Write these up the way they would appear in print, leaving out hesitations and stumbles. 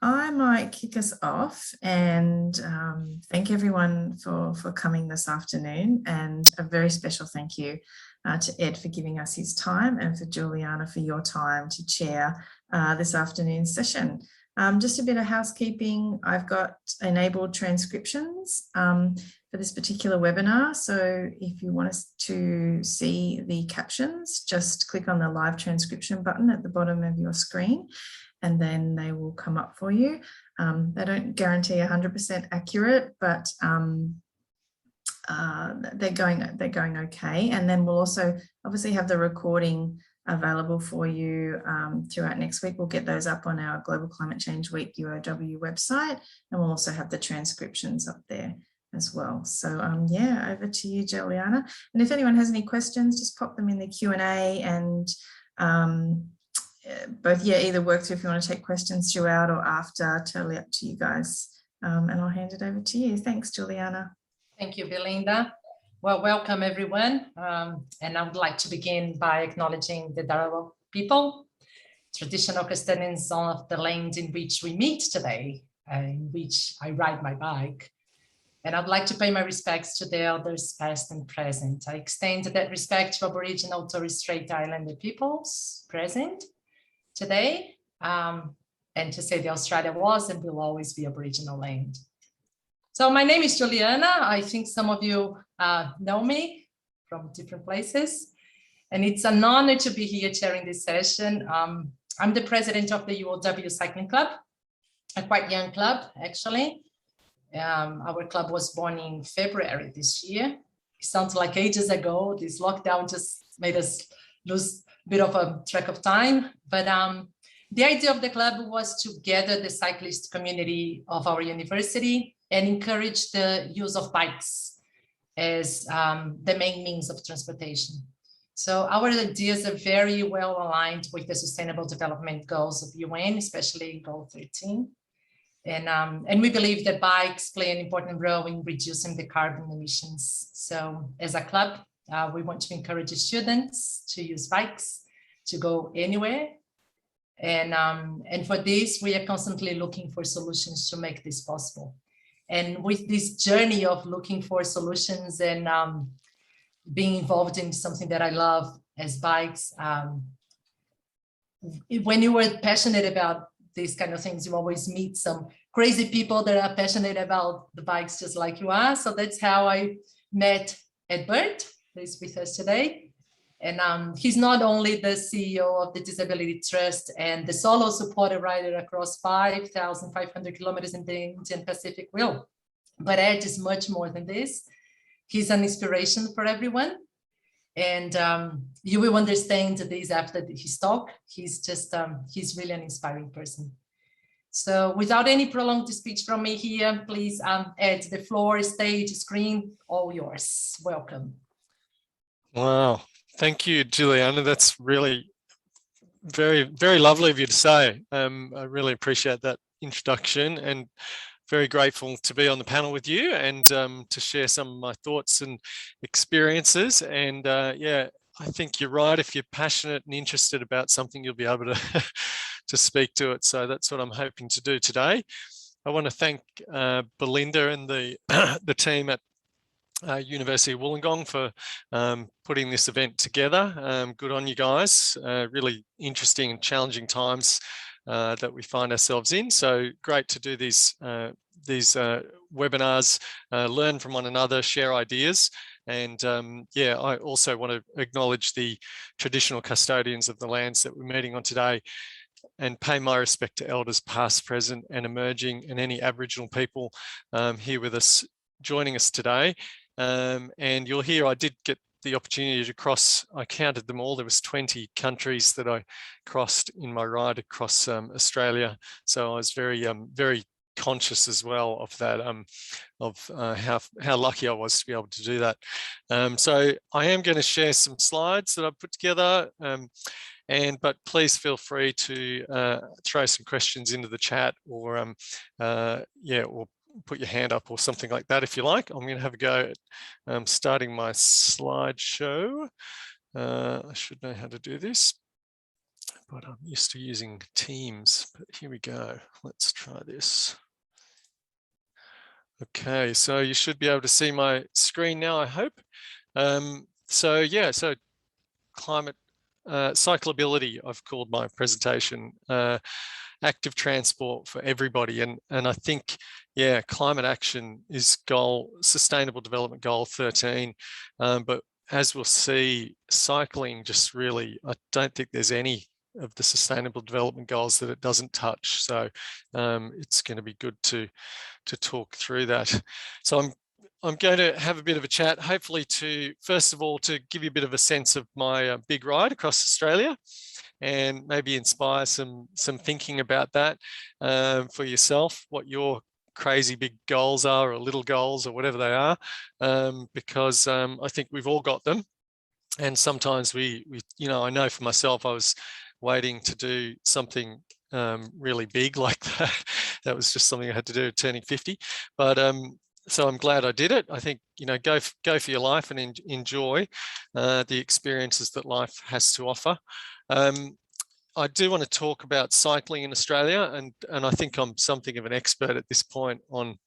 I might kick us off and thank everyone for coming this afternoon, and a very special thank you to Ed for giving us his time, and for Juliana for your time to chair this afternoon's session. Just a bit of housekeeping. I've got enabled transcriptions for this particular webinar. So if you want us to see the captions, just click on the live transcription button at the bottom of your screen, and then they will come up for you. They don't guarantee 100% accurate, but they're going okay. And then we'll also obviously have the recording available for you throughout next week. We'll get those up on our Global Climate Change Week UOW website, and we'll also have the transcriptions up there as well. So yeah, over to you, Juliana. And if anyone has any questions, just pop them in the Q&A, and both, yeah, either work through if you want to take questions throughout or after, totally up to you guys. And I'll hand it over to you. Thanks, Juliana. Thank you, Belinda. Well, welcome everyone. And I would like to begin by acknowledging the Dharawal people, traditional custodians of the land in which we meet today, in which I ride my bike. And I'd like to pay my respects to the elders past and present. I extend that respect to Aboriginal and Torres Strait Islander peoples present today, and to say that Australia was and will always be Aboriginal land. So my name is Juliana. I think some of you know me from different places, and it's an honor to be here chairing this session. I'm the president of the UOW Cycling Club, a quite young club, actually. Our club was born in February this year. It sounds like ages ago. This lockdown just made us lose a bit of a track of time. But the idea of the club was to gather the cyclist community of our university and encourage the use of bikes as the main means of transportation. So our ideas are very well aligned with the Sustainable Development Goals of UN, especially Goal 13. And we believe that bikes play an important role in reducing the carbon emissions. So as a club, we want to encourage students to use bikes to go anywhere. And for this, we are constantly looking for solutions to make this possible. And with this journey of looking for solutions and being involved in something that I love as bikes, when you are passionate about these kind of things, you always meet some crazy people that are passionate about the bikes just like you are. So that's how I met Edward Birt, who is with us today. And he's not only the CEO of the Disability Trust and the solo supporter rider across 5,500 kilometers in the Indian Pacific Wheel, but Ed is much more than this. He's an inspiration for everyone. And you will understand this after his talk. He's just, he's really an inspiring person. So without any prolonged speech from me here, please, Ed, the floor, stage, screen, all yours. Welcome. Wow. Thank you, Juliana. That's really very, very lovely of you to say. I really appreciate that introduction, and very grateful to be on the panel with you and to share some of my thoughts and experiences. And yeah, I think you're right. If you're passionate and interested about something, you'll be able to to speak to it. So that's what I'm hoping to do today. I want to thank Belinda and the the team at University of Wollongong for putting this event together. Good on you guys. Really interesting and challenging times that we find ourselves in. So great to do these webinars, learn from one another, share ideas. And yeah, I also want to acknowledge the traditional custodians of the lands that we're meeting on today, and pay my respect to elders past, present and emerging, and any Aboriginal people here with us, joining us today. And you'll hear I did get the opportunity to cross, I counted them all, there was 20 countries that I crossed in my ride across Australia. So I was very, very conscious as well of that, how lucky I was to be able to do that. So I am going to share some slides that I've put together, but please feel free to throw some questions into the chat, or yeah, or put your hand up or something like that if you like. I'm going to have a go at starting my slideshow. I should know how to do this. but I'm used to using Teams, but here we go. Let's try this. Okay, so you should be able to see my screen now, I hope. So yeah, so climate cyclability, I've called my presentation, active transport for everybody. And I think, yeah, climate action is Sustainable Development Goal 13. But as we'll see, cycling just really, I don't think there's any of the Sustainable Development Goals that it doesn't touch. So it's going to be good to talk through that. So I'm going to have a bit of a chat, hopefully first of all, to give you a bit of a sense of my big ride across Australia, and maybe inspire some thinking about that for yourself, what your crazy big goals are, or little goals, or whatever they are, because I think we've all got them. And sometimes we, I know for myself, I was waiting to do something really big like that. That was just something I had to do turning 50. But so I'm glad I did it. I think, go for your life and enjoy the experiences that life has to offer. I do want to talk about cycling in Australia, and I think I'm something of an expert at this point on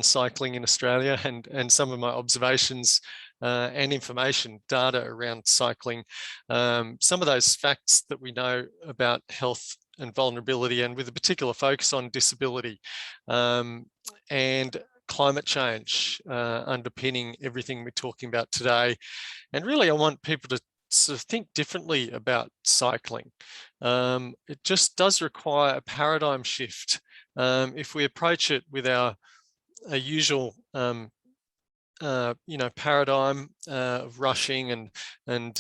cycling in Australia, and some of my observations and information, data around cycling, some of those facts that we know about health and vulnerability, and with a particular focus on disability and climate change underpinning everything we're talking about today. And really, I want people to sort of think differently about cycling. It just does require a paradigm shift. If we approach it with our usual paradigm of rushing and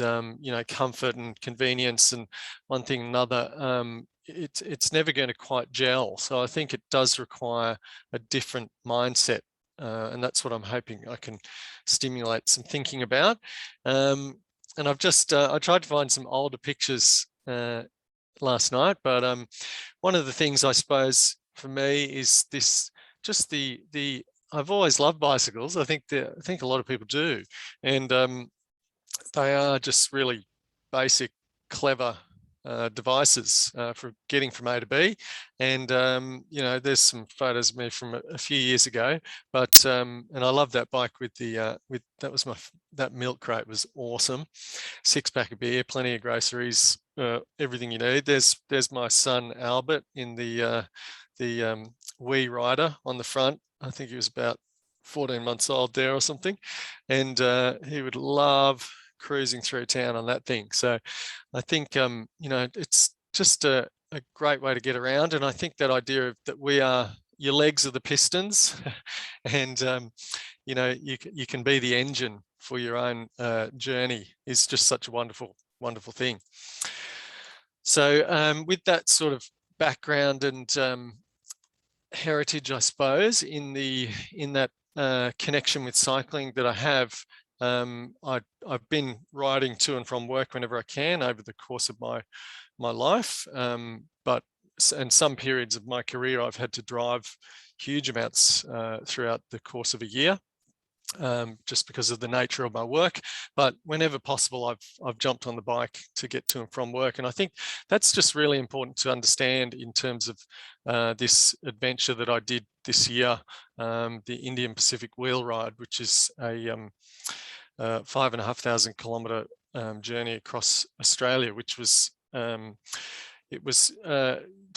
comfort and convenience and one thing and another, it's never going to quite gel. So I think it does require a different mindset, and that's what I'm hoping I can stimulate some thinking about. And I've just I tried to find some older pictures last night, but one of the things I suppose for me is this, just the I've always loved bicycles. I think a lot of people do, and they are just really basic, clever devices for getting from A to B. And there's some photos of me from a few years ago, but and I love that bike with the that milk crate was awesome. 6-pack of beer, plenty of groceries, everything you need. There's my son Albert in the wee rider on the front. I think he was about 14 months old there or something, and he would love cruising through town on that thing. So I think it's just a great way to get around. And I think that idea of that your legs are the pistons and you can be the engine for your own journey is just such a wonderful thing. So with that sort of background and heritage, I suppose, in that connection with cycling that I have, I've been riding to and from work whenever I can over the course of my life, and some periods of my career I've had to drive huge amounts throughout the course of a year, just because of the nature of my work. But whenever possible, I've jumped on the bike to get to and from work. And I think that's just really important to understand in terms of this adventure that I did this year, the Indian Pacific Wheel Ride, which is a 5,500 kilometre journey across Australia, which was it was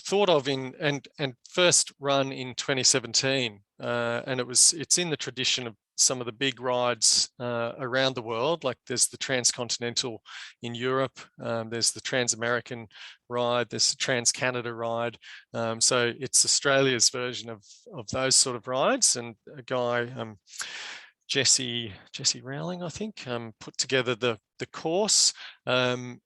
thought of and first run in 2017, and it's in the tradition of some of the big rides around the world. Like there's the Transcontinental in Europe, there's the Trans-American ride, there's the Trans-Canada ride. So it's Australia's version of those sort of rides. And a guy, Jesse Rowling, I think, put together the course and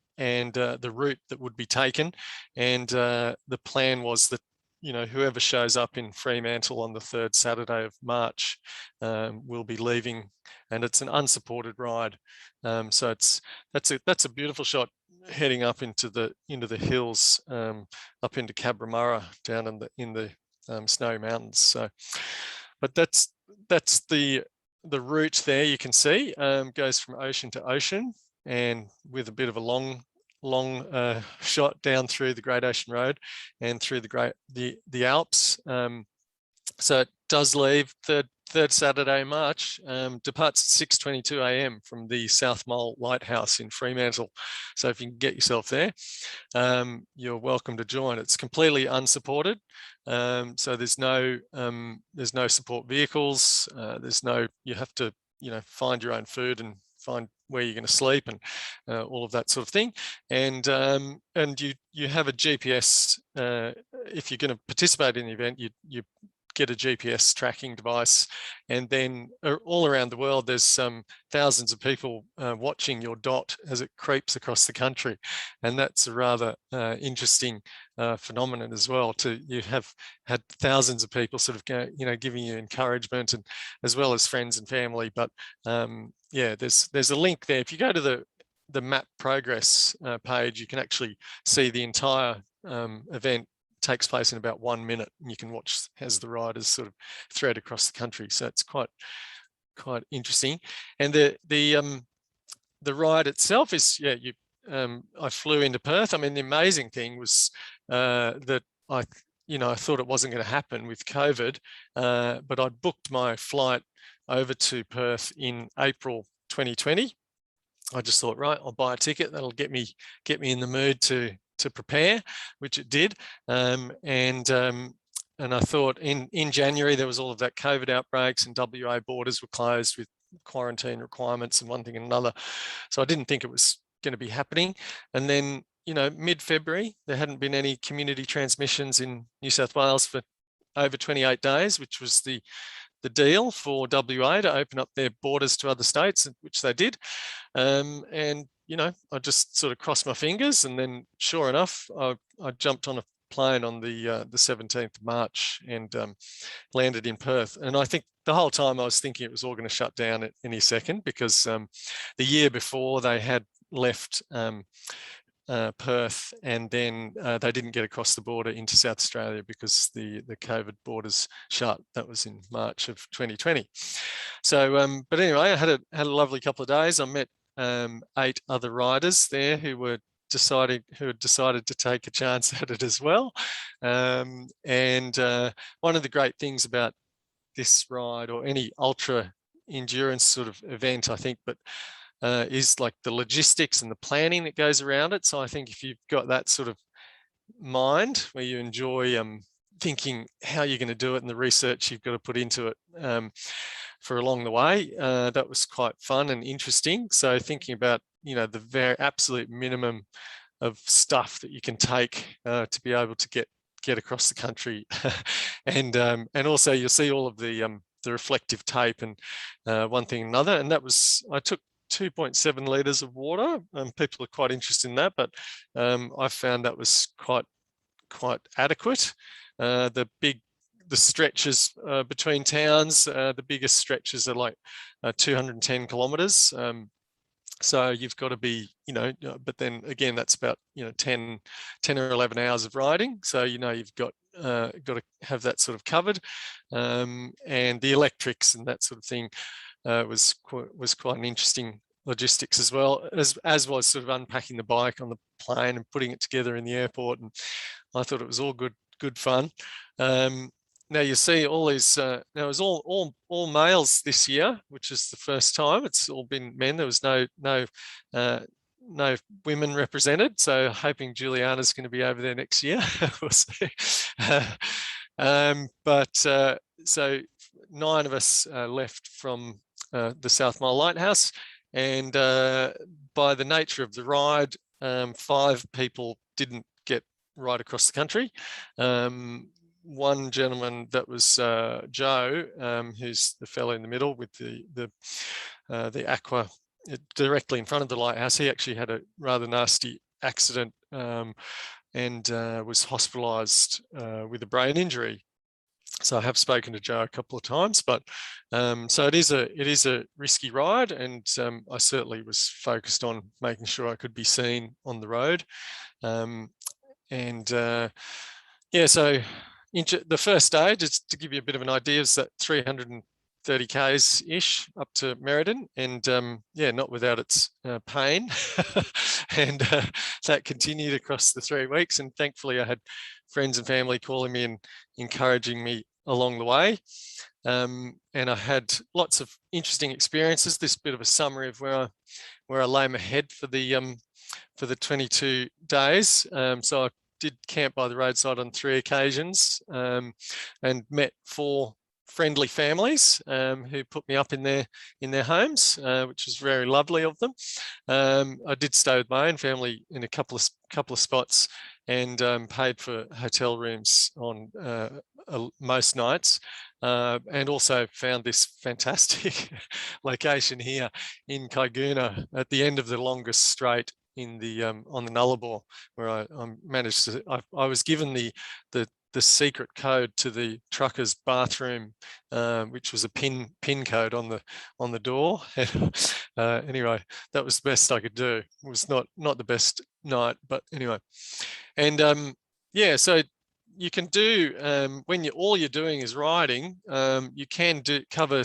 the route that would be taken. And the plan was that whoever shows up in Fremantle on the 3rd Saturday of March will be leaving, and it's an unsupported ride. So that's a beautiful shot heading up into the hills, up into Cabramurra, down in the Snowy Mountains. So, but that's the route there. You can see goes from ocean to ocean, and with a bit of a long long shot down through the Great Ocean Road and through the Alps. So it does leave third Saturday in March, departs at 6:22 a.m. from the South Mole Lighthouse in Fremantle. So if you can get yourself there, you're welcome to join. It's completely unsupported. So there's no support vehicles. You have to, find your own food and find where you're going to sleep and all of that sort of thing. And you have a GPS. If you're going to participate in the event, you get a GPS tracking device, and then all around the world there's thousands of people watching your dot as it creeps across the country, and that's a rather interesting phenomenon as well. You have had thousands of people sort of giving you encouragement, and as well as friends and family. But yeah, there's a link there. If you go to the map progress page, you can actually see the entire event takes place in about 1 minute, and you can watch as the riders sort of thread across the country. So it's quite interesting. And the ride itself is, I flew into Perth. I mean, the amazing thing was that I thought it wasn't going to happen with COVID, but I booked my flight over to Perth in April 2020. I just thought, right, I'll buy a ticket. That'll get me in the mood to prepare, which it did. And I thought in January there was all of that COVID outbreaks, and WA borders were closed with quarantine requirements and one thing and another. So I didn't think it was going to be happening. And then, mid-February, there hadn't been any community transmissions in New South Wales for over 28 days, which was the deal for WA to open up their borders to other states, which they did. And I just sort of crossed my fingers, and then sure enough, I jumped on a plane on the 17th of March and landed in Perth. And I think the whole time I was thinking it was all going to shut down at any second, because the year before they had left Perth, and then they didn't get across the border into South Australia because the COVID borders shut. That was in March of 2020. So, but anyway, I had a lovely couple of days. I met 8 other riders there who had decided to take a chance at it as well. And one of the great things about this ride, or any ultra endurance sort of event, I think, but is like the logistics and the planning that goes around it. So I think if you've got that sort of mind where you enjoy thinking how you're going to do it and the research you've got to put into it for along the way, that was quite fun and interesting. So thinking about, the very absolute minimum of stuff that you can take to be able to get across the country. And also you'll see all of the reflective tape and one thing and another. And that was, I took 2.7 litres of water. People are quite interested in that, but I found that was quite adequate. The stretches between towns, the biggest stretches are like 210 kilometres. So you've got to be, but then again, that's about 10 or 11 hours of riding. So you've got to have that sort of covered, and the electrics and that sort of thing was quite an interesting logistics as well, as was sort of unpacking the bike on the plane and putting it together in the airport. And I thought it was all good fun. Now you see all these. Now it was all males this year, which is the first time. It's all been men. There was no women represented. So hoping Juliana's going to be over there next year. We'll see. So 9 of us left from the South Mole Lighthouse, and by the nature of the ride, 5 people didn't get right across the country. One gentleman, that was Joe, who's the fellow in the middle with the aqua directly in front of the lighthouse. He actually had a rather nasty accident and was hospitalised with a brain injury. So I have spoken to Joe a couple of times, but so it is a risky ride, and I certainly was focused on making sure I could be seen on the road. So the first stage, is to give you a bit of an idea, is that 300 30 Ks ish up to Merredin, and yeah, not without its pain. And that continued across the 3 weeks, and thankfully I had friends and family calling me and encouraging me along the way. And I had lots of interesting experiences. This bit of a summary of where I lay my head for the 22 days. So I did camp by the roadside on 3 occasions, and met 4 friendly families who put me up in their homes, which was very lovely of them. I did stay with my own family in a couple of spots, and paid for hotel rooms on most nights, and also found this fantastic location here in Kaiguna at the end of the longest straight in the on the Nullarbor, where I managed to. I was given the secret code to the trucker's bathroom, which was a pin code on the door. Anyway, that was the best I could do. It was not the best night, but anyway. And yeah, so you can do when all you're doing is riding, you can cover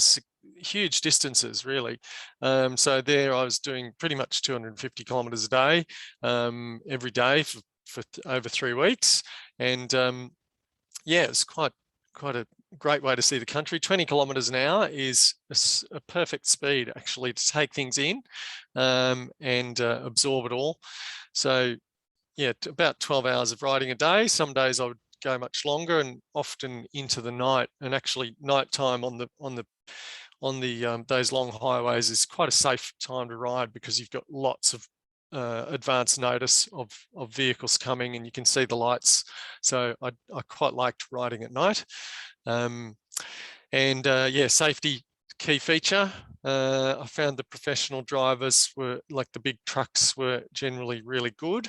huge distances, really. So there I was doing pretty much 250 kilometers a day, every day for over 3 weeks. And yeah, it's quite a great way to see the country. 20 kilometers an hour is a perfect speed, actually, to take things in and absorb it all. So yeah, about 12 hours of riding a day. Some days I would go much longer, and often into the night. And actually nighttime on those long highways is quite a safe time to ride, because you've got lots of advance notice of vehicles coming, and you can see the lights. So I quite liked riding at night. Yeah, safety, key feature. I found the professional drivers were, like the big trucks, were generally really good,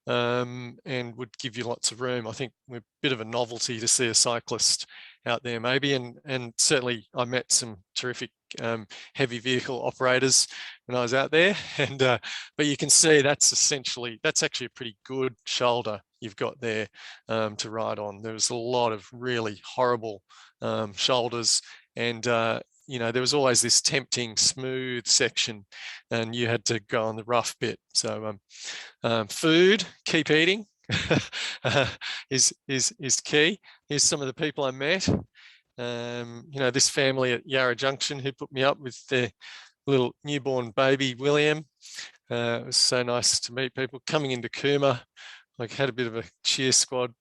and would give you lots of room. I think we're a bit of a novelty to see a cyclist out there, maybe, and certainly I met some terrific heavy vehicle operators when I was out there. And but you can see that's actually a pretty good shoulder you've got there to ride on. There was a lot of really horrible shoulders, and you know, there was always this tempting smooth section, and you had to go on the rough bit. So food, keep eating is key. Here's some of the people I met. You know, this family at Yarra Junction who put me up with their little newborn baby William. It was so nice to meet people. Coming into Cooma, like, had a bit of a cheer squad.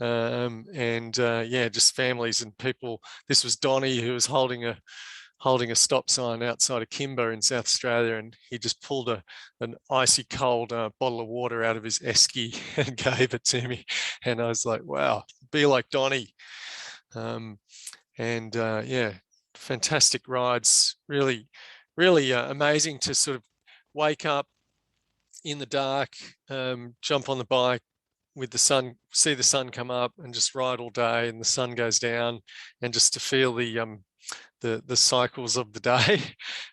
Yeah, just families and people. This was Donnie, who was holding a stop sign outside of Kimber in South Australia, and he just pulled an icy cold bottle of water out of his esky and gave it to me. And I was like, wow, be like Donnie. Yeah, fantastic rides. Really, really amazing to sort of wake up in the dark, jump on the bike with the sun, see the sun come up, and just ride all day, and the sun goes down, and just to feel the cycles of the day,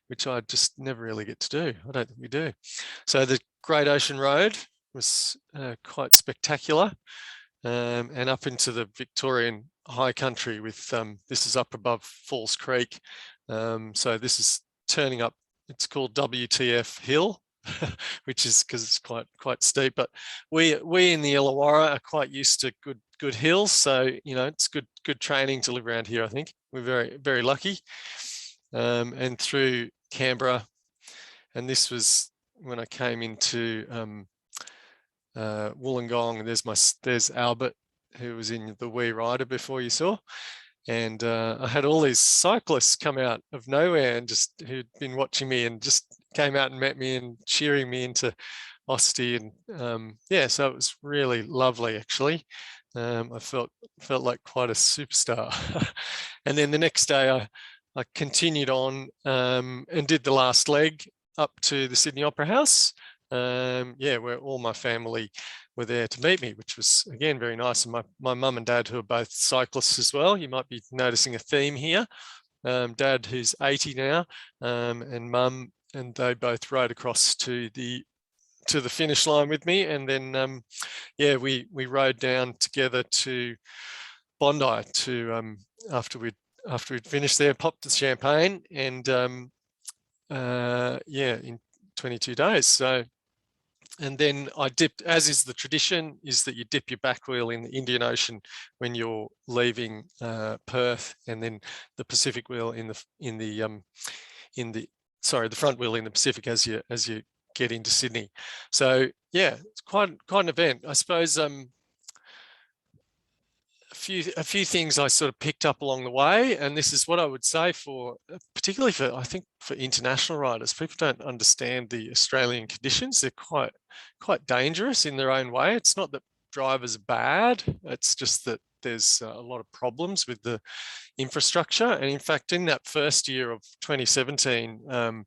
which I just never really get to do. I don't think we do. So the Great Ocean Road was quite spectacular, and up into the Victorian high country with this is up above Falls Creek. So this is turning up, it's called WTF Hill, which is because it's quite steep, but we in the Illawarra are quite used to good hills, so you know, it's good training to live around here. I think we're very, very lucky. And through Canberra, and this was when I came into Wollongong, and there's Albert, who was in the Wee Rider before you saw. And I had all these cyclists come out of nowhere, and just who'd been watching me, and just came out and met me and cheering me into Osti. And yeah, so it was really lovely, actually. I felt like quite a superstar. And then the next day I continued on and did the last leg up to the Sydney Opera House. Yeah, where all my family were there to meet me, which was again very nice. And my mum and dad, who are both cyclists as well, you might be noticing a theme here. Dad, who's 80 now, and mum, and they both rode across to the finish line with me. And then yeah, we rode down together to Bondi to after we'd after we'd finished there, popped the champagne, and yeah, in 22 days. So, and then I dipped, as is the tradition, is that you dip your back wheel in the Indian Ocean when you're leaving Perth, and then the Pacific wheel in the front wheel in the Pacific as you get into Sydney. So yeah, it's quite an event, I suppose. A few things I sort of picked up along the way, and this is what I would say for, particularly for, I think for international riders, people don't understand the Australian conditions. They're quite dangerous in their own way. It's not that drivers are bad, it's just that there's a lot of problems with the infrastructure. And in fact, in that first year of 2017,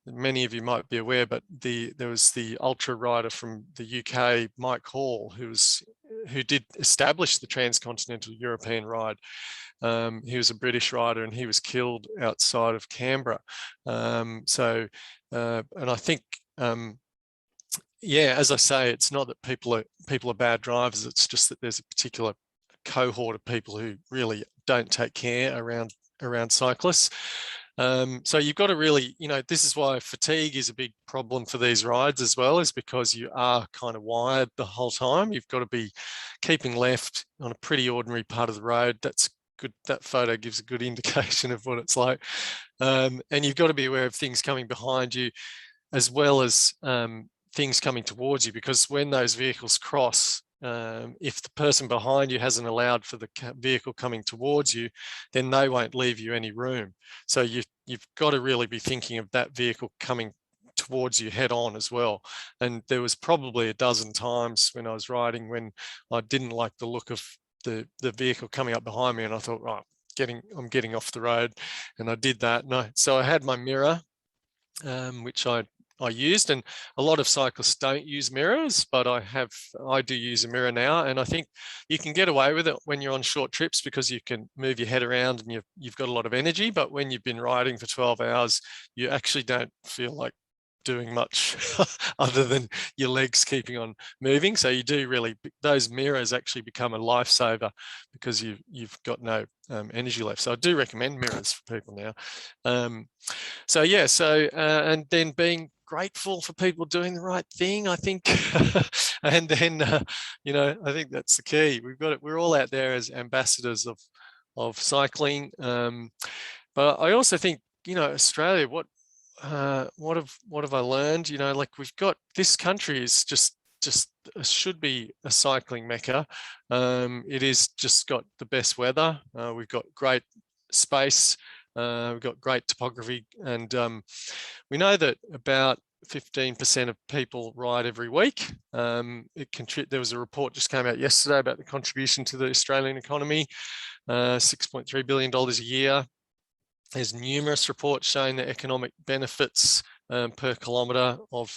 many of you might be aware, but there was the ultra rider from the UK, Mike Hall, who did establish the transcontinental European ride. He was a British rider, and he was killed outside of Canberra. And I think, yeah, as I say, it's not that people are bad drivers. It's just that there's a particular cohort of people who really don't take care around cyclists. So you've got to really, this is why fatigue is a big problem for these rides as well, is because you are kind of wired the whole time. You've got to be keeping left on a pretty ordinary part of the road. That's good. That photo gives a good indication of what it's like. And you've got to be aware of things coming behind you, as well as things coming towards you, because when those vehicles cross, if the person behind you hasn't allowed for the vehicle coming towards you, then they won't leave you any room. So you've got to really be thinking of that vehicle coming towards you head on as well. And there was probably a dozen times when I was riding when I didn't like the look of the vehicle coming up behind me, and I thought, right, I'm getting off the road, and I did that. So I had my mirror, which I used, and a lot of cyclists don't use mirrors, but I do use a mirror now. And I think you can get away with it when you're on short trips, because you can move your head around and you've got a lot of energy. But when you've been riding for 12 hours, you actually don't feel like doing much other than your legs keeping on moving. So you do really, those mirrors actually become a lifesaver, because you've got no energy left. So I do recommend mirrors for people now. So yeah, and then being grateful for people doing the right thing, I think. And then I think that's the key. We're all out there as ambassadors of cycling. But I also think, Australia, what have I learned? Like, we've got, this country is just should be a cycling mecca. It is just got the best weather. We've got great space. We've got great topography, and we know that about 15% of people ride every week. There was a report just came out yesterday about the contribution to the Australian economy, $6.3 billion a year. There's numerous reports showing the economic benefits per kilometre of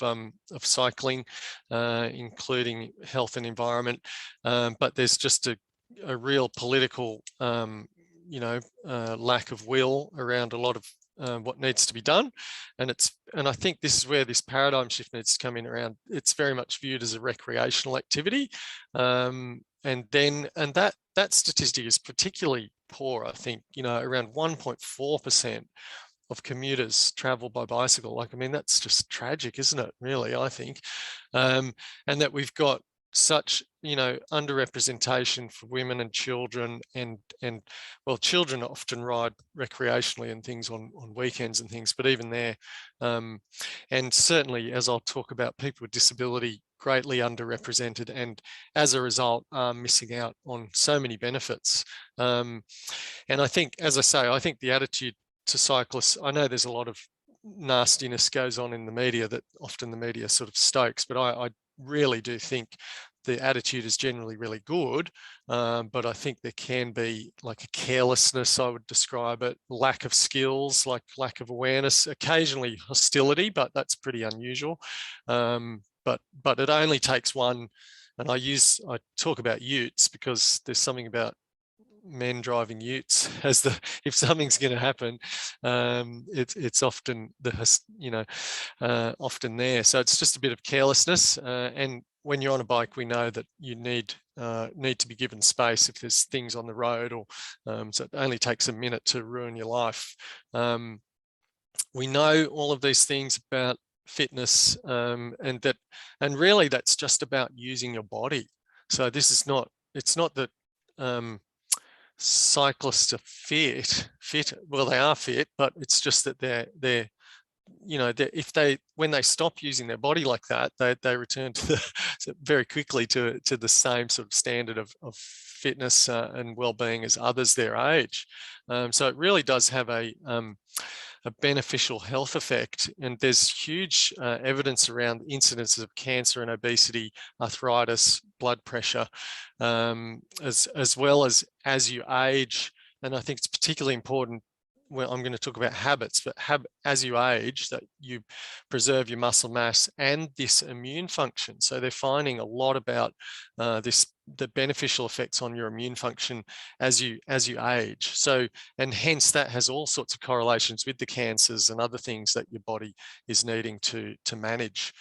cycling, including health and environment. But there's just a real political lack of will around a lot of what needs to be done. And I think this is where this paradigm shift needs to come in around. It's very much viewed as a recreational activity. And that statistic is particularly poor, I think. Around 1.4% of commuters travel by bicycle. Like, I mean, that's just tragic, isn't it? Really, I think. And that we've got such, underrepresentation for women and children, and well, children often ride recreationally and things on weekends and things, but even there, and certainly, as I'll talk about, people with disability greatly underrepresented, and as a result are missing out on so many benefits. And I think, as I say, I think the attitude to cyclists, I know there's a lot of nastiness goes on in the media that often the media sort of stokes, but I really do think the attitude is generally really good, but I think there can be like a carelessness, I would describe it, lack of skills, like lack of awareness, occasionally hostility, but that's pretty unusual. But it only takes one, and I talk about utes because there's something about men driving utes as if something's going to happen, it's often often there. So it's just a bit of carelessness, and when you're on a bike, we know that you need to be given space if there's things on the road, or so it only takes a minute to ruin your life. We know all of these things about fitness, and really that's just about using your body. So this is not, it's not that cyclists are fit. Well, they are fit, but it's just that they're you know, when they stop using their body like that, they return to very quickly to the same sort of standard of fitness and well-being as others their age. So it really does have a beneficial health effect, and there's huge evidence around incidences of cancer and obesity, arthritis, blood pressure, as well as you age. And I think it's particularly important, well, I'm going to talk about habits, but as you age, that you preserve your muscle mass and this immune function. So they're finding a lot about the beneficial effects on your immune function as you age. So, and hence that has all sorts of correlations with the cancers and other things that your body is needing to manage.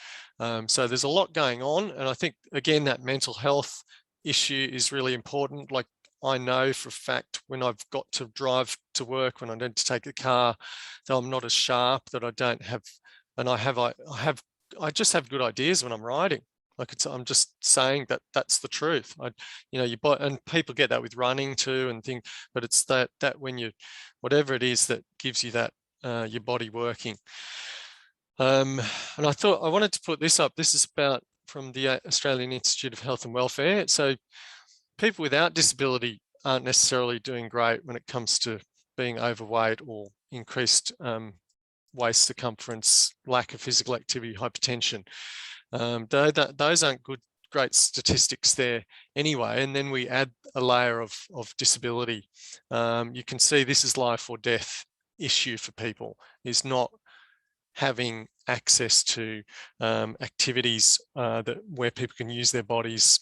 So there's a lot going on, and I think again that mental health issue is really important. Like, I know for a fact when I've got to drive to work, when I need to take the car, that I'm not as sharp, that I don't have, and I just have good ideas when I'm riding. Like, I'm just saying that that's the truth. And people get that with running too and things, but it's that when you, whatever it is that gives you that, your body working. And I thought I wanted to put this up. This is from the Australian Institute of Health and Welfare. So people without disability aren't necessarily doing great when it comes to being overweight or increased waist circumference, lack of physical activity, hypertension. Those aren't great statistics there anyway. And then we add a layer of disability. You can see this is life or death issue for people, is not having access to activities where people can use their bodies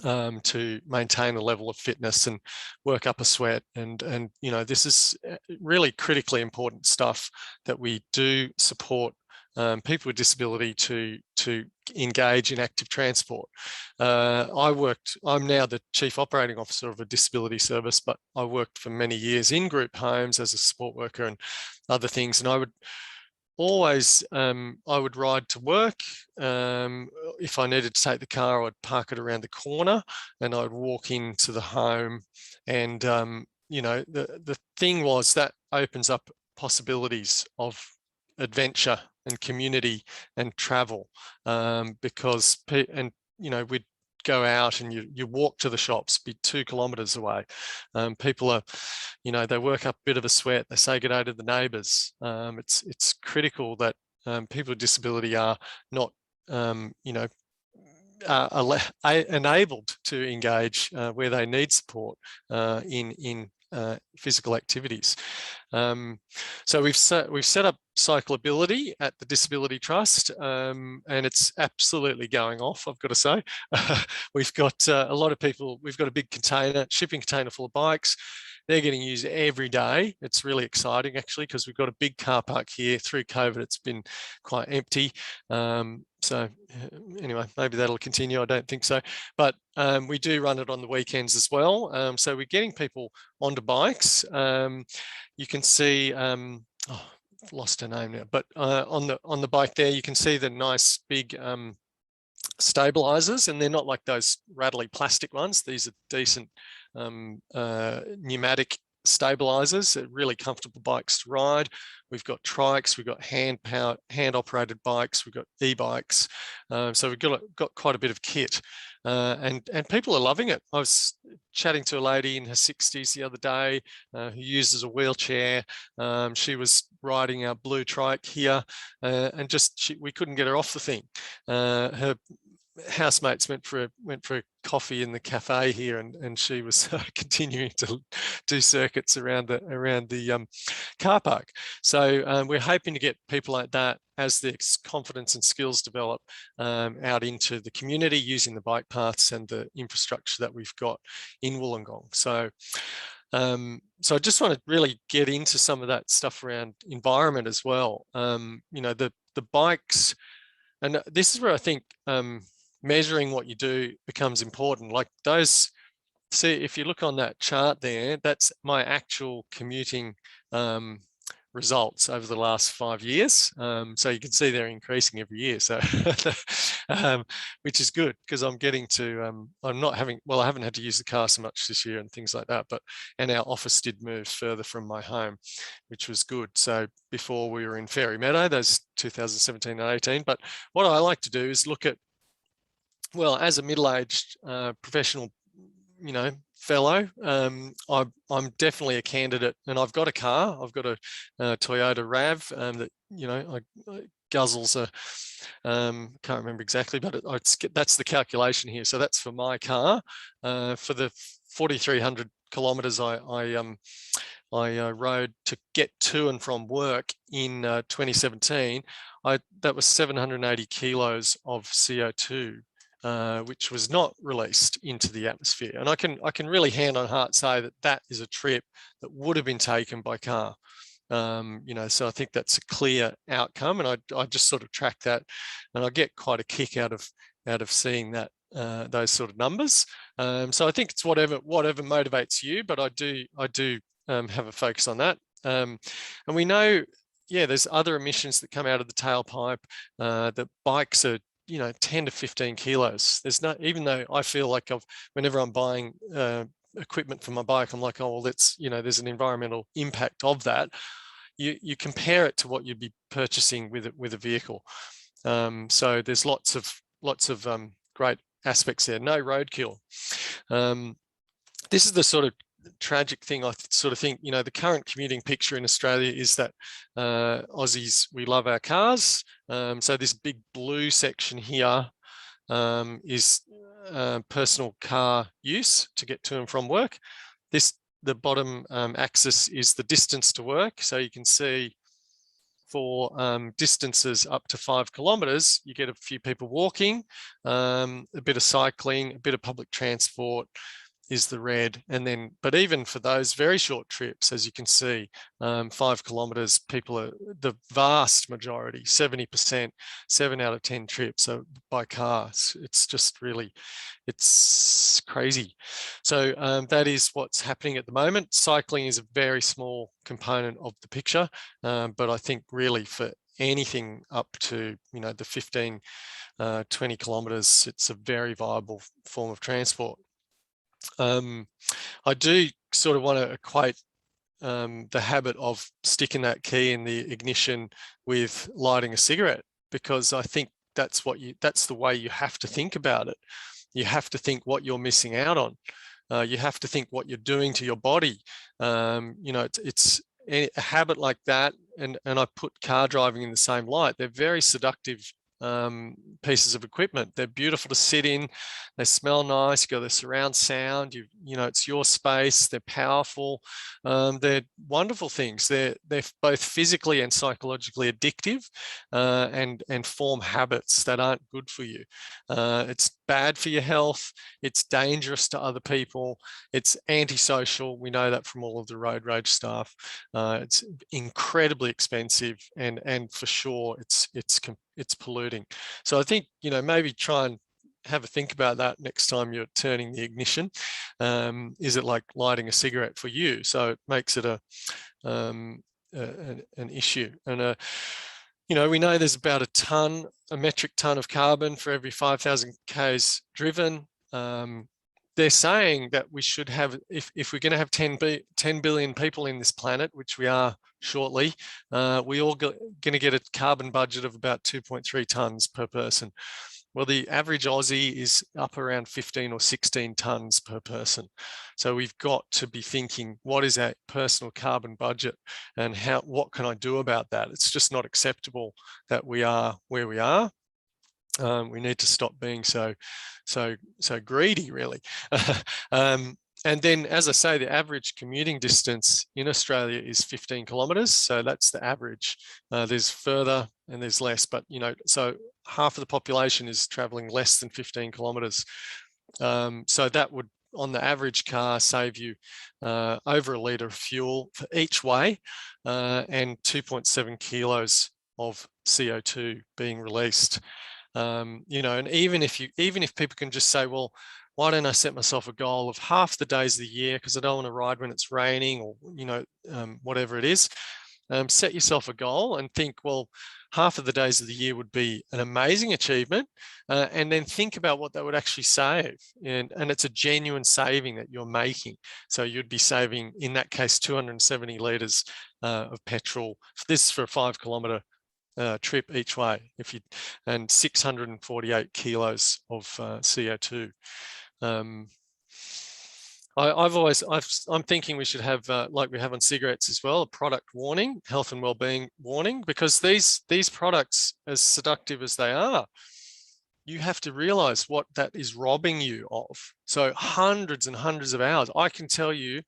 to maintain a level of fitness and work up a sweat. And this is really critically important stuff that we do support people with disability to engage in active transport. I'm now the Chief Operating Officer of a disability service, but I worked for many years in group homes as a support worker and other things. And I would always, I would ride to work. If I needed to take the car, I'd park it around the corner and I'd walk into the home. And, the thing was that opens up possibilities of adventure and community and travel, because, we'd go out and you walk to the shops, be 2 kilometres away. People are, they work up a bit of a sweat, they say good day to the neighbours. It's critical that people with disability are not, enabled to engage where they need support in physical activities. So we've set up cyclability at the Disability Trust, and it's absolutely going off, I've got to say. We've got a lot of people, we've got a big shipping container full of bikes. They're getting used every day. It's really exciting, actually, because we've got a big car park here. Through COVID, it's been quite empty. So anyway, maybe that'll continue. I don't think so. But we do run it on the weekends as well. So we're getting people onto bikes. You can see, I've lost her name now, but on the bike there, you can see the nice big stabilizers, and they're not like those rattly plastic ones. These are decent pneumatic stabilizers. They're really comfortable bikes to ride. We've got trikes, we've got hand operated bikes, we've got e-bikes. So we've got quite a bit of kit, and people are loving it. I was chatting to a lady in her 60s the other day who uses a wheelchair. She was riding our blue trike here, and we couldn't get her off the thing. Her housemates went for a coffee in the cafe here, and she was continuing to do circuits around the car park. So we're hoping to get people like that, as their confidence and skills develop, out into the community using the bike paths and the infrastructure that we've got in Wollongong. So I just want to really get into some of that stuff around environment as well. The bikes, and this is where I think measuring what you do becomes important. Like those, see, if you look on that chart there, that's my actual commuting results over the last 5 years. So you can see they're increasing every year. So, which is good because I'm getting to, I'm not having, well, I haven't had to use the car so much this year and things like that, but, and our office did move further from my home, which was good. So before we were in Fairy Meadow, those 2017 and 18, but what I like to do is look at, well, as a middle-aged professional, you know, fellow, I'm definitely a candidate, and I've got a car. I've got a Toyota RAV that, you know, I guzzles a, can't remember exactly, but that's the calculation here. So that's for my car. For the 4,300 kilometers I rode to get to and from work in 2017, that was 780 kilos of CO2. Which was not released into the atmosphere. And I can really hand on heart say that that is a trip that would have been taken by car. You know, so I think that's a clear outcome, and I just sort of track that, and I get quite a kick out of seeing that, those sort of numbers. So I think it's whatever motivates you, but I do have a focus on that. And we know, yeah, there's other emissions that come out of the tailpipe. The bikes are, you know, 10 to 15 kilos. There's no, even though I feel like whenever I'm buying equipment for my bike, I'm like, oh, well, that's, you know, there's an environmental impact of that. You compare it to what you'd be purchasing with a vehicle. So there's lots of great aspects there. No roadkill. This is the sort of tragic thing. I sort of think, you know, the current commuting picture in Australia is that Aussies, we love our cars. So this big blue section here is personal car use to get to and from work. The bottom axis is the distance to work. So you can see for distances up to 5 kilometers, you get a few people walking, a bit of cycling, a bit of public transport is the red. And then, but even for those very short trips, as you can see, 5 kilometers, people are, the vast majority, 70%, 7 out of 10 trips are by car. It's just really, it's crazy. So that is what's happening at the moment. Cycling is a very small component of the picture, but I think really for anything up to, you know, the 15, 20 kilometers, it's a very viable form of transport. I do sort of want to equate the habit of sticking that key in the ignition with lighting a cigarette, because I think that's the way you have to think about it. You have to think what you're missing out on. You have to think what you're doing to your body. You know, it's a habit like that, and I put car driving in the same light. They're very seductive pieces of equipment. They're beautiful to sit in. They smell nice. You got the surround sound. You know, it's your space. They're powerful. They're wonderful things. They're both physically and psychologically addictive, and form habits that aren't good for you. It's bad for your health. It's dangerous to other people. It's antisocial. We know that from all of the road rage stuff. It's incredibly expensive, and for sure it's polluting. So I think, you know, maybe try and have a think about that next time you're turning the ignition. Is it like lighting a cigarette for you? So it makes it an issue. And you know, we know there's about a metric ton of carbon for every 5,000 Ks driven. They're saying that we should have, if we're going to have 10 billion people in this planet, which we are shortly, we all going to get a carbon budget of about 2.3 tons per person. Well, the average Aussie is up around 15 or 16 tons per person. So we've got to be thinking, what is our personal carbon budget, and what can I do about that? It's just not acceptable that we are where we are. We need to stop being so greedy, really. And then, as I say, the average commuting distance in Australia is 15 kilometres. So that's the average. There's further and there's less, but, you know, so half of the population is travelling less than 15 kilometres. So that would, on the average car, save you over a litre of fuel for each way, and 2.7 kilos of CO2 being released. You know, and even if people can just say, well, why don't I set myself a goal of half the days of the year, because I don't want to ride when it's raining, or, you know, whatever it is. Set yourself a goal and think, well, half of the days of the year would be an amazing achievement, and then think about what that would actually save. And it's a genuine saving that you're making. So you'd be saving, in that case, 270 litres of petrol. This is for a 5 kilometre trip each way, and 648 kilos of CO2. I'm thinking we should have, like we have on cigarettes as well, a product warning, health and wellbeing warning, because these products, as seductive as they are, you have to realize what that is robbing you of. So hundreds and hundreds of hours. I can tell you,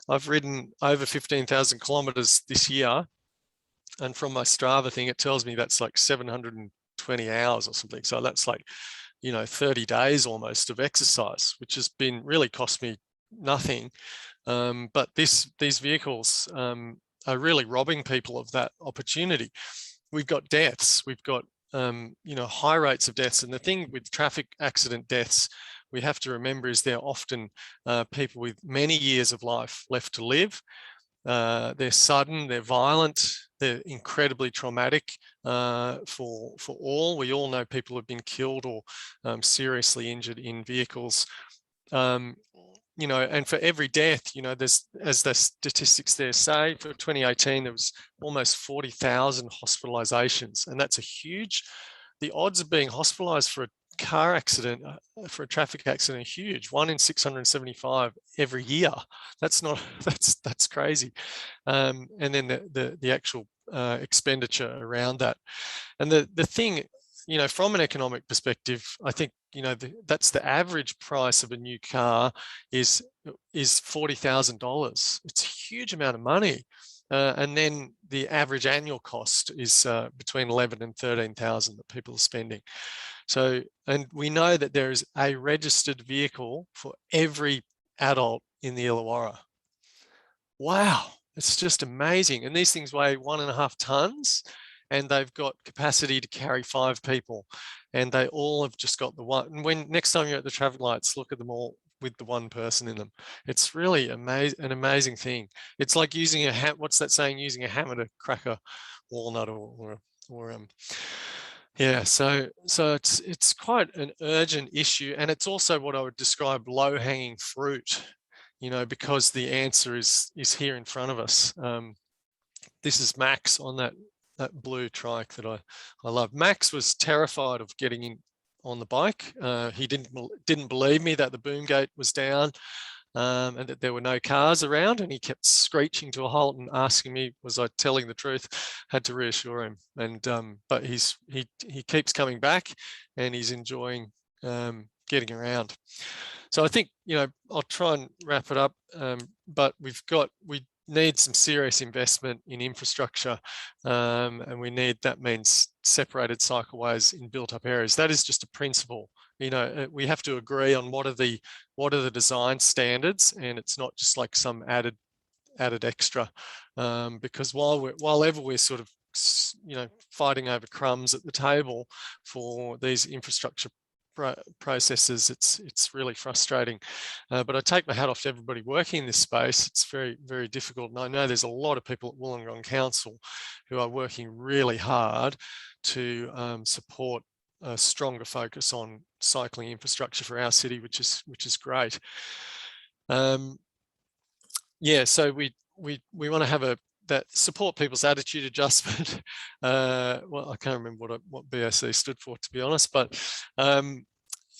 I've ridden over 15,000 kilometers this year, and from my Strava thing, it tells me that's like 720 hours or something. So that's like, you know, 30 days almost of exercise, which has been really cost me nothing. But these vehicles are really robbing people of that opportunity. We've got deaths, we've got you know, high rates of deaths. And the thing with traffic accident deaths, we have to remember, is they're often people with many years of life left to live. They're sudden, they're violent, they're incredibly traumatic for all. We all know people have been killed or seriously injured in vehicles. You know, and for every death, you know, there's, as the statistics there say, for 2018, there was almost 40,000 hospitalizations, and that's a huge, the odds of being hospitalized for a car accident, for a traffic accident, are huge. 1 in 675 every year. That's not, that's crazy. And then the actual expenditure around that. And the thing, you know, from an economic perspective, I think, you know, that's the average price of a new car is $40,000. It's a huge amount of money. And then the average annual cost is between 11 and 13,000 that people are spending. So, and we know that there is a registered vehicle for every adult in the Illawarra. Wow, it's just amazing. And these things weigh 1.5 tons, and they've got capacity to carry 5 people, and they all have just got the one. And when next time you're at the traffic lights, look at them all with the one person in them. It's really an amazing thing. It's like using a what's that saying? Using a hammer to crack a walnut, or yeah. So it's quite an urgent issue, and it's also what I would describe low-hanging fruit. You know, because the answer is here in front of us. This is Max on that blue trike that I love. Max was terrified of getting in on the bike. He didn't believe me that the boom gate was down, and that there were no cars around, and he kept screeching to a halt and asking me, was I telling the truth? Had to reassure him. And but he keeps coming back, and he's enjoying getting around. So I think, you know, I'll try and wrap it up, but we need some serious investment in infrastructure, and that means separated cycleways in built-up areas. That is just a principle. You know, we have to agree on what are the design standards, and it's not just like some added extra, because while ever we're sort of, you know, fighting over crumbs at the table for these infrastructure processes, it's really frustrating. But I take my hat off to everybody working in this space. It's very, very difficult. And I know there's a lot of people at Wollongong Council who are working really hard to support a stronger focus on cycling infrastructure for our city, which is great. Yeah, so we want to have that support people's attitude adjustment. Well, I can't remember what BOC stood for, to be honest, but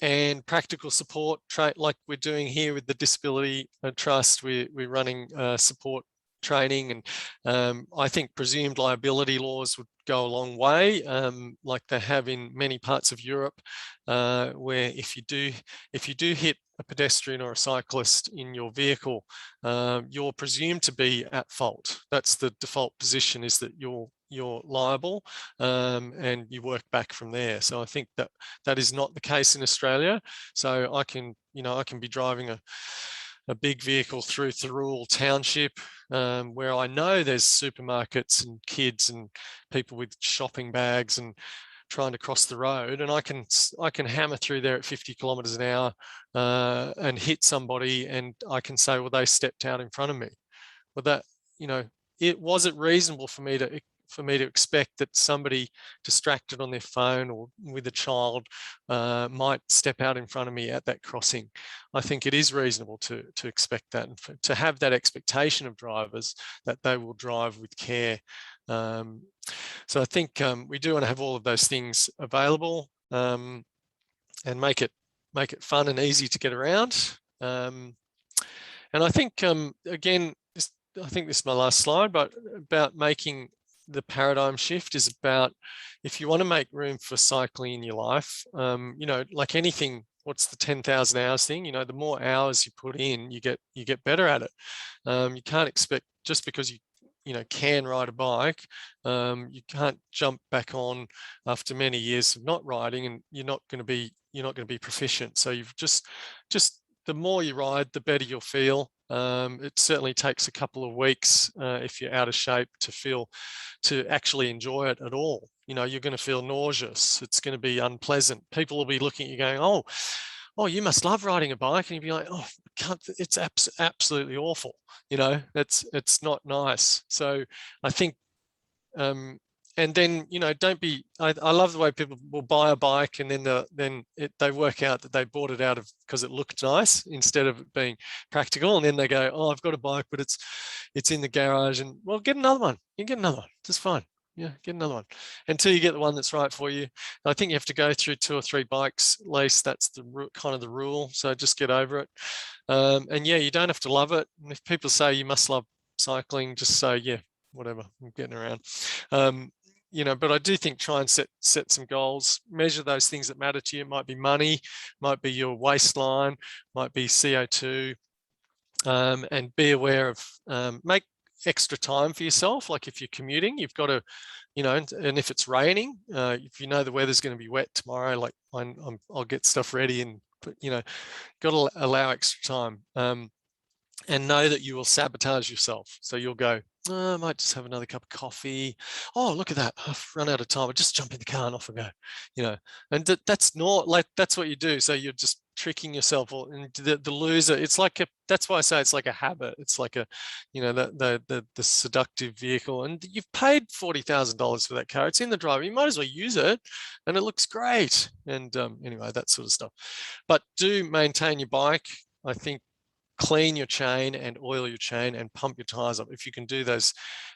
and practical support, like we're doing here with the Disability Trust. We're running support training, and I think presumed liability laws would go a long way, like they have in many parts of Europe, where if you do hit a pedestrian or a cyclist in your vehicle, you're presumed to be at fault. That's the default position, is that you're liable, and you work back from there. So I think that is not the case in Australia. So I can be driving a big vehicle through rural township, where I know there's supermarkets and kids and people with shopping bags, and trying to cross the road, and I can hammer through there at 50 kilometers an hour and hit somebody, and I can say, well, they stepped out in front of me. But that, you know, was it reasonable for me to expect that somebody distracted on their phone or with a child might step out in front of me at that crossing? I think it is reasonable to expect that, and to have that expectation of drivers that they will drive with care. So I think we do want to have all of those things available and make it fun and easy to get around. And I think, again, I think this is my last slide, but about making the paradigm shift is about, if you want to make room for cycling in your life, you know, like anything, what's the 10,000 hours thing? You know, the more hours you put in, you get better at it. You can't expect, just because you know, can ride a bike, you can't jump back on after many years of not riding, and you're not going to be proficient. So you've just the more you ride, the better you'll feel. It certainly takes a couple of weeks if you're out of shape to actually enjoy it at all. You know, you're going to feel nauseous. It's going to be unpleasant. People will be looking at you going, oh, you must love riding a bike, and you'd be like, oh, it's absolutely awful. You know, it's not nice. So I think, and then, you know, don't be, I love the way people will buy a bike and then they work out that they bought it out of because it looked nice instead of it being practical. And then they go, oh, I've got a bike, but it's in the garage, and well, get another one. You can get another one. It's fine. Yeah, get another one until you get the one that's right for you. I think you have to go through 2 or 3 bikes at least. That's the kind of the rule. So just get over it. And yeah, you don't have to love it. And if people say you must love cycling, just say, yeah, whatever, I'm getting around. You know, but I do think try and set some goals, measure those things that matter to you. It might be money, might be your waistline, might be CO2, and be aware of, make extra time for yourself. Like if you're commuting, you've got to, you know, and if it's raining, if you know the weather's going to be wet tomorrow, like I'll get stuff ready, and you know, got to allow extra time, and know that you will sabotage yourself. So you'll go, oh, I might just have another cup of coffee. Oh, look at that, I've run out of time. I'll just jump in the car and off I go, you know. And that's not like, that's what you do. So you're just tricking yourself, and the loser, it's like that's why I say it's like a habit. It's like a, you know, the seductive vehicle, and you've paid $40,000 for that car. It's in the driveway. You might as well use it, and it looks great. And anyway, that sort of stuff. But do maintain your bike. I think clean your chain and oil your chain and pump your tires up. If you can do those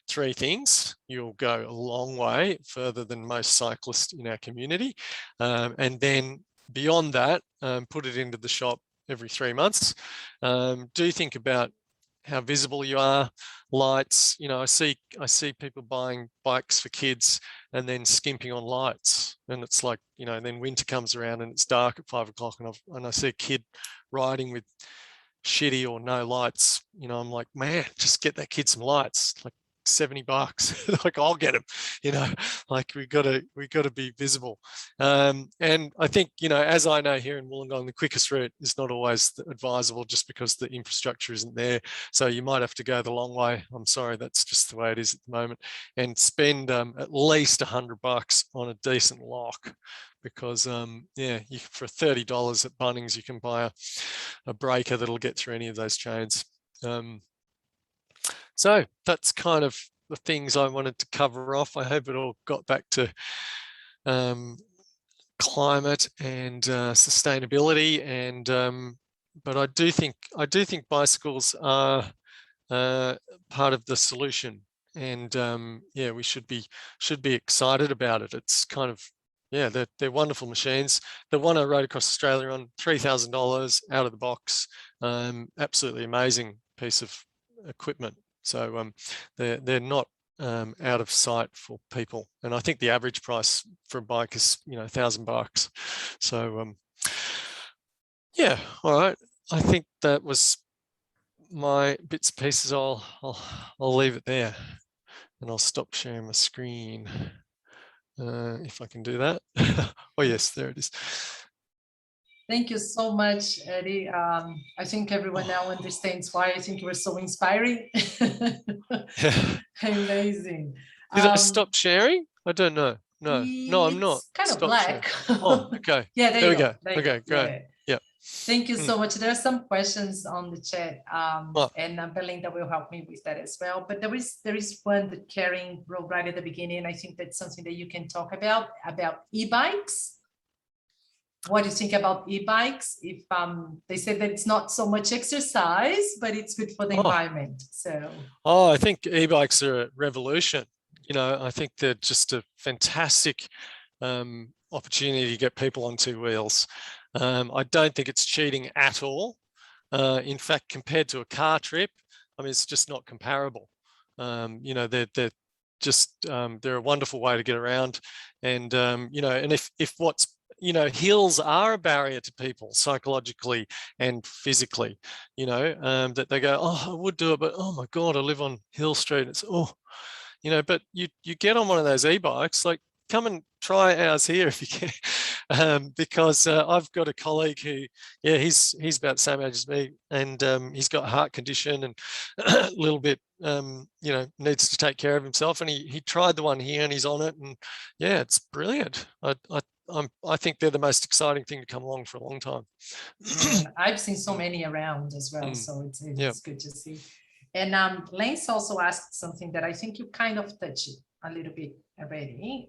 3 things, you'll go a long way further than most cyclists in our community. And then beyond that, put it into the shop every 3 months. Do think about how visible you are, lights. You know, I see people buying bikes for kids and then skimping on lights, and it's like, you know, then winter comes around and it's dark at 5 o'clock, and I see a kid riding with shitty or no lights. You know, I'm like, man, just get that kid some lights, like $70. Like, I'll get him, you know, like we got to be visible. And I think, you know, as I know here in Wollongong, the quickest route is not always advisable just because the infrastructure isn't there. So you might have to go the long way. I'm sorry, that's just the way it is at the moment, and spend at least $100 on a decent lock. Because yeah, for $30 at Bunnings, you can buy a breaker that'll get through any of those chains. So that's kind of the things I wanted to cover off. I hope it all got back to climate and sustainability, and but I do think bicycles are part of the solution, and yeah, we should be excited about it. It's kind of, yeah, they're wonderful machines. The one I rode across Australia on, $3,000 out of the box. Absolutely amazing piece of equipment. So they're not out of sight for people. And I think the average price for a bike is, you know, $1,000. So yeah, all right. I think that was my bits and pieces. I'll leave it there, and I'll stop sharing my screen. If I can do that. Oh yes, there it is. Thank you so much, Eddie. I think everyone now understands why I think you were so inspiring. Yeah. Amazing. Did I stop sharing? I don't know. No, I'm not. It's kind of Stop black. Oh, okay. Yeah, there you go. Okay, great. Yeah. Thank you so much. There are some questions on the chat, and Belinda will help me with that as well. But there is one that Karen wrote right at the beginning. I think that's something that you can talk about e-bikes. What do you think about e-bikes? If they say that it's not so much exercise, but it's good for the environment. So. I think e-bikes are a revolution. I think they're just a fantastic opportunity to get people on two wheels. I don't think it's cheating at all. In fact, compared to a car trip, I mean, it's just not comparable. They're just they're a wonderful way to get around, and and if what's hills are a barrier to people psychologically and physically, that they go, oh, I would do it, but oh my God, I live on Hill Street. It's but you get on one of those e-bikes, like come and try ours here if you can, because I've got a colleague who, he's about the same age as me, and he's got a heart condition and a little bit, needs to take care of himself, and he tried the one here and he's on it, and yeah, it's brilliant. I think they're the most exciting thing to come along for a long time. Yeah, I've seen so many around as well, so it's good to see. And Lance also asked something that I think you kind of touched a little bit already.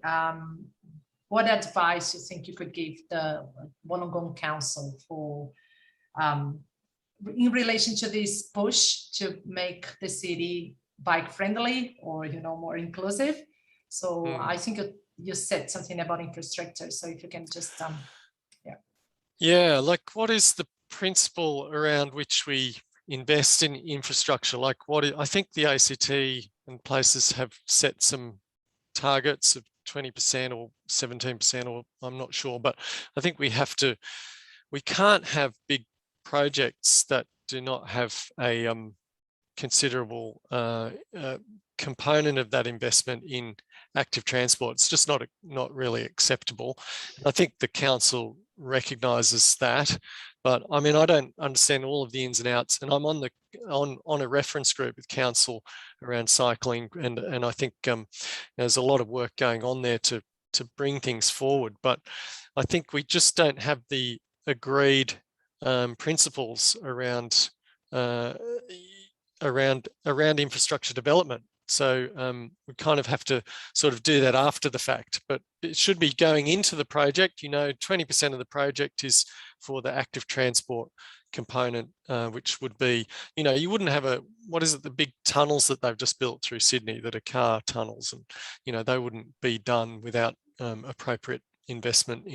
What advice you think you could give the Wollongong Council for in relation to this push to make the city bike friendly or more inclusive? So I think you said something about infrastructure. So if you can just like what is the principle around which we invest in infrastructure? Like I think the ACT and places have set some targets of 20% or 17%, or I'm not sure, but I think we can't have big projects that do not have a considerable component of that investment in active transport. It's just not really acceptable. I think the council recognises that, but I mean, I don't understand all of the ins and outs, and I'm on a reference group with council around cycling, and I think there's a lot of work going on there to bring things forward, but I think we just don't have the agreed principles around infrastructure development. So we kind of have to sort of do that after the fact, but it should be going into the project. 20% of the project is for the active transport component, which would be, you wouldn't have the big tunnels that they've just built through Sydney that are car tunnels, and they wouldn't be done without appropriate investment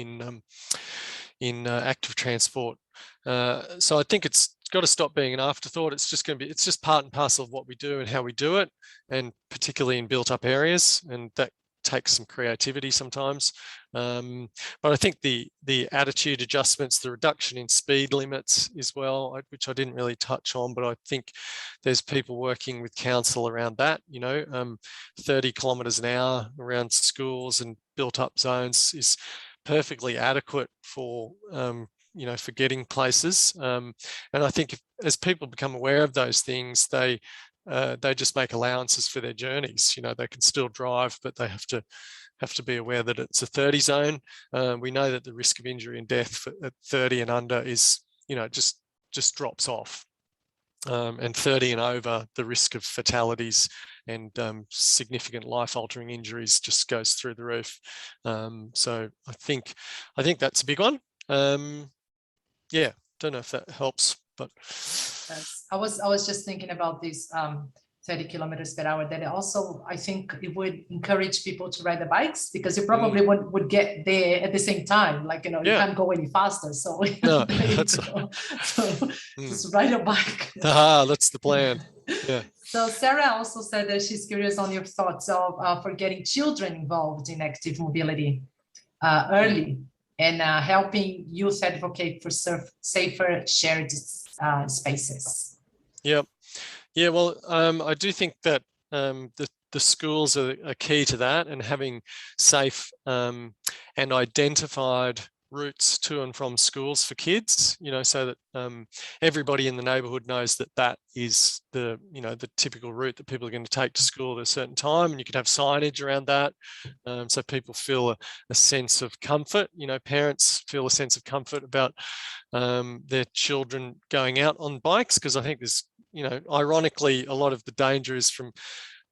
in active transport. So I think it's got to stop being an afterthought. It's just part and parcel of what we do and how we do it, and particularly in built up areas, and that takes some creativity sometimes. But I think the attitude adjustments, the reduction in speed limits as well, which I didn't really touch on, but I think there's people working with council around that, 30 kilometres an hour around schools and built up zones is perfectly adequate for for getting places, and I think as people become aware of those things, they just make allowances for their journeys. They can still drive, but they have to be aware that it's a 30 zone. We know that the risk of injury and death at 30 and under is just drops off, and 30 and over, the risk of fatalities and significant life-altering injuries just goes through the roof. So I think that's a big one. Don't know if that helps, but I was just thinking about this 30 kilometers per hour, that also I think it would encourage people to ride the bikes, because you probably would get there at the same time, you can't go any faster, so no, just ride a bike. That's the plan. Yeah. So Sarah also said that she's curious on your thoughts of for getting children involved in active mobility early, and helping youth advocate for safer shared spaces. Yeah. Well, I do think that the schools are key to that, and having safe and identified routes to and from schools for kids, so that everybody in the neighbourhood knows that that is the, the typical route that people are going to take to school at a certain time. And you could have signage around that, so people feel a sense of comfort. Parents feel a sense of comfort about their children going out on bikes, because I think there's, ironically, a lot of the danger is from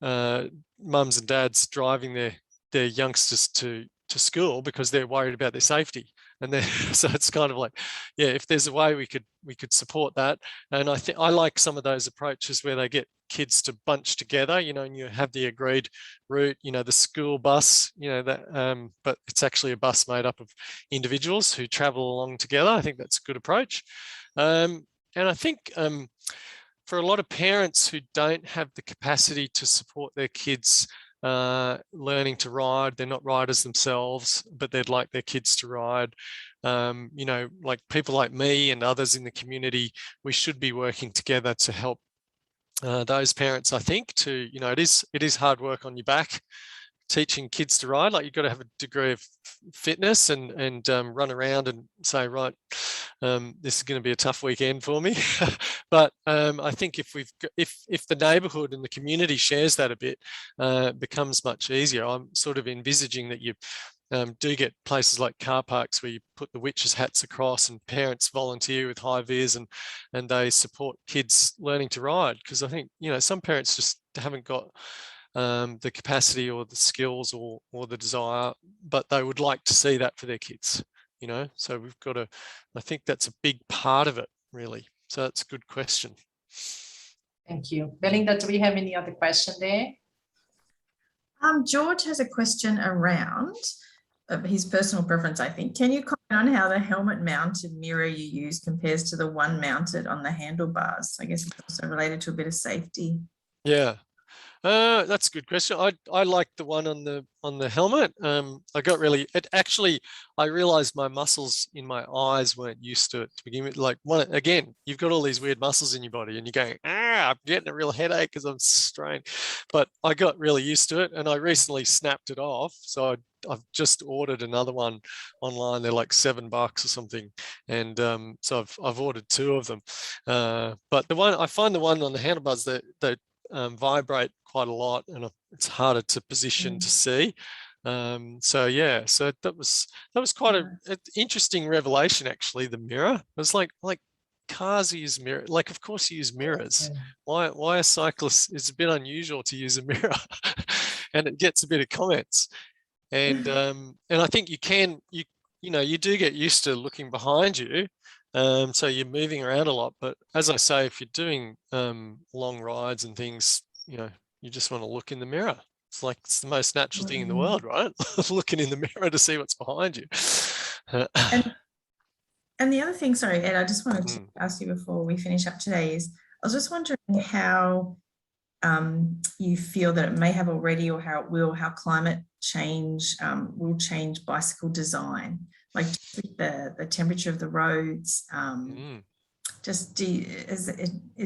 mums and dads driving their youngsters to school because they're worried about their safety. And then so it's kind of like, yeah, if there's a way we could support that. And I think I like some of those approaches where they get kids to bunch together, and you have the agreed route, the school bus, that but it's actually a bus made up of individuals who travel along together. I think that's a good approach. And I think for a lot of parents who don't have the capacity to support their kids learning to ride, they're not riders themselves, but they'd like their kids to ride. Like people like me and others in the community, we should be working together to help those parents, I think, to, it is hard work on your back, teaching kids to ride. Like, you've got to have a degree of fitness and run around and say, right, this is going to be a tough weekend for me. But I think if the neighbourhood and the community shares that a bit, it becomes much easier. I'm sort of envisaging that you do get places like car parks where you put the witches' hats across and parents volunteer with high vis and they support kids learning to ride. Because I think, some parents just haven't got the capacity or the skills or the desire, but they would like to see that for their kids, so we've got to, I think that's a big part of it, really. So that's a good question. Thank you. Belinda, do we have any other question there? George has a question around his personal preference, I think. Can you comment on how the helmet mounted mirror you use compares to the one mounted on the handlebars? I guess it's also related to a bit of safety. Yeah. That's a good question. I like the one on the helmet. I got really, I realized my muscles in my eyes weren't used to it to begin with. Like, again, you've got all these weird muscles in your body and you're going, I'm getting a real headache because I'm strained. But I got really used to it and I recently snapped it off. So I've just ordered another one online. They're like $7 or something. And so I've ordered 2 of them. But I find the one on the handlebars that vibrate quite a lot and it's harder to position to see. So that was quite an interesting revelation, actually. The mirror, it was like cars use mirror, like, of course you use mirrors. Why a cyclist? It's a bit unusual to use a mirror. And it gets a bit of comments. And I think you do get used to looking behind you. So you're moving around a lot, but as I say, if you're doing long rides and things, you just want to look in the mirror. It's the most natural thing in the world, right? Looking in the mirror to see what's behind you. And the other thing, sorry, Ed, I just wanted to ask you before we finish up today is, I was just wondering how you feel that it may have already, or how climate change will change bicycle design, like with the temperature of the roads. Is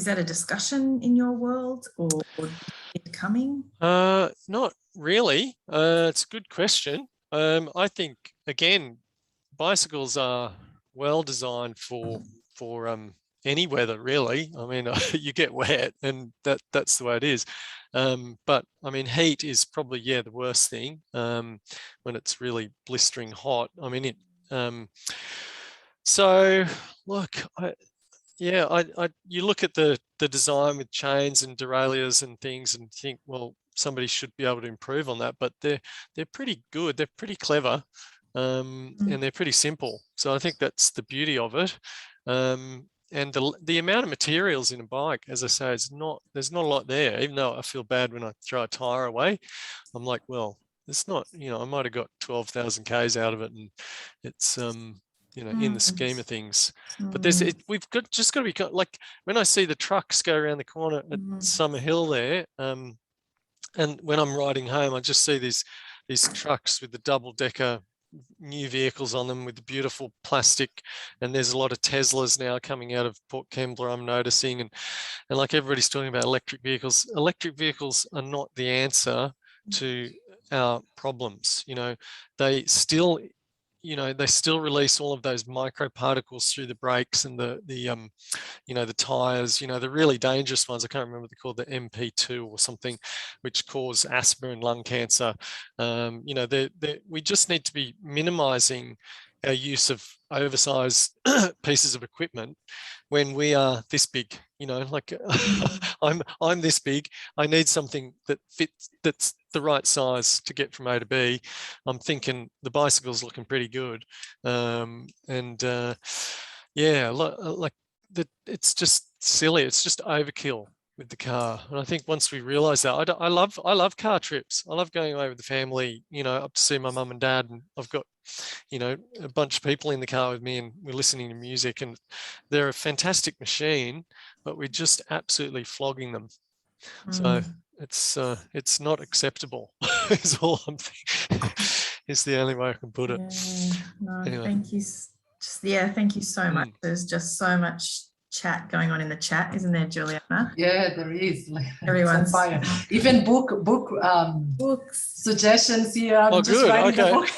that a discussion in your world, or is it coming? Not really. It's a good question. I think, again, bicycles are well designed for any weather, really. I mean, you get wet and that's the way it is. But I mean, heat is probably, the worst thing when it's really blistering hot. I mean, so look, you look at the design with chains and derailleurs and things and think, well, somebody should be able to improve on that, but they're pretty good, they're pretty clever, and they're pretty simple. So I think that's the beauty of it. And the amount of materials in a bike, as I say, there's not a lot there. Even though I feel bad when I throw a tire away, I'm like, well, it's not, I might have got 12,000 Ks out of it, and it's in the scheme of things. But we've just got to be, like, when I see the trucks go around the corner at Summer Hill there, and when I'm riding home, I just see these trucks with the double-decker new vehicles on them with the beautiful plastic, and there's a lot of Teslas now coming out of Port Kembla, I'm noticing, and like everybody's talking about electric vehicles. Electric vehicles are not the answer to our problems. They still they still release all of those microparticles through the brakes and the tires, the really dangerous ones. I can't remember what they're called, the MP2 or something, which cause asthma and lung cancer. We just need to be minimizing our use of oversized pieces of equipment when we are this big. I'm this big. I need something that fits, that's the right size to get from A to B. I'm thinking the bicycle's looking pretty good, it's just silly. It's just overkill with the car. And I think once we realize that, I love car trips. I love going away with the family, up to see my mum and dad, and I've got a bunch of people in the car with me, and we're listening to music, and they're a fantastic machine, but we're just absolutely flogging them. So it's not acceptable is all I'm thinking. It's the only way I can put it. Anyway. Thank you. Thank you so much. There's just so much chat going on in the chat, isn't there, Juliana? Yeah, there is. Everyone's on fire. Even books suggestions here. I'm just good. writing Okay. a book.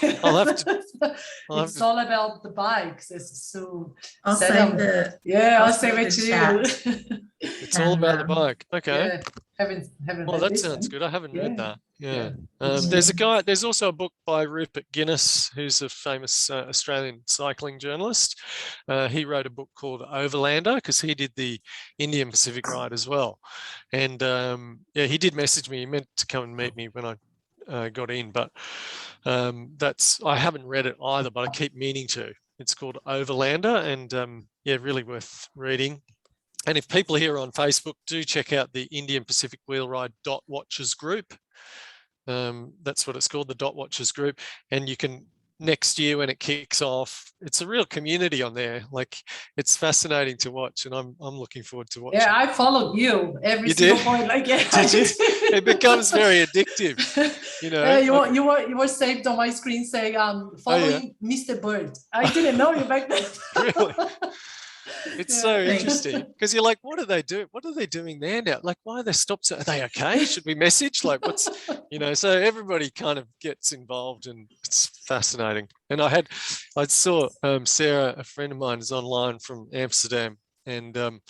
It's all about the bikes. So I'll save it to you. It's all about the bike. Okay. Yeah. Haven't well, that sounds good. I haven't read that. Yeah. There's also a book by Rupert Guinness, who's a famous Australian cycling journalist. He wrote a book called Overlander, because he did the Indian Pacific ride as well. And he did message me. He meant to come and meet me when I got in, but I haven't read it either, but I keep meaning to. It's called Overlander, and really worth reading. And if people here on Facebook, do check out the Indian Pacific Wheelride Dot Watchers group. That's what it's called, the Dot Watchers group. And you can, next year when it kicks off, it's a real community on there. Like, it's fascinating to watch, and I'm looking forward to watching. Yeah, I followed you every You single did? point. Like, yeah, Did you? It becomes very addictive. You were saved on my screen saying following Mr. Birt. I didn't know you back then. Really? It's so interesting, because you're like, what are they doing? What are they doing there now? Like, why are they stopped? Are they okay? Should we message? Like, what's, so everybody kind of gets involved, and it's fascinating. And I saw Sarah, a friend of mine, is online from Amsterdam, and I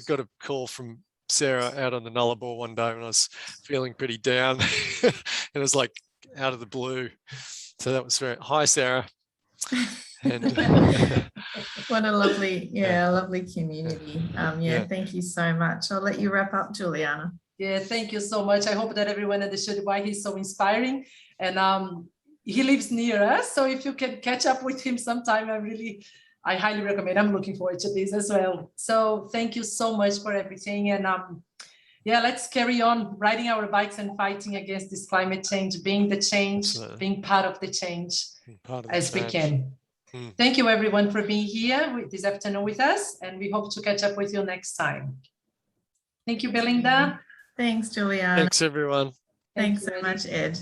got a call from Sarah out on the Nullarbor one day when I was feeling pretty down, and it was like out of the blue. So that was hi, Sarah. And what a lovely community. Thank you so much. I'll let you wrap up, Juliana. Yeah, thank you so much. I hope that everyone understood why he's so inspiring, and he lives near us, so if you can catch up with him sometime, I highly recommend. I'm looking forward to this as well. So thank you so much for everything, and let's carry on riding our bikes and fighting against this climate change, being the change, being part of the change as we can. Thank you, everyone, for being here this afternoon with us, and we hope to catch up with you next time. Thank you, Belinda. Thanks, Juliana. Thanks, everyone. Thanks so much, Ed.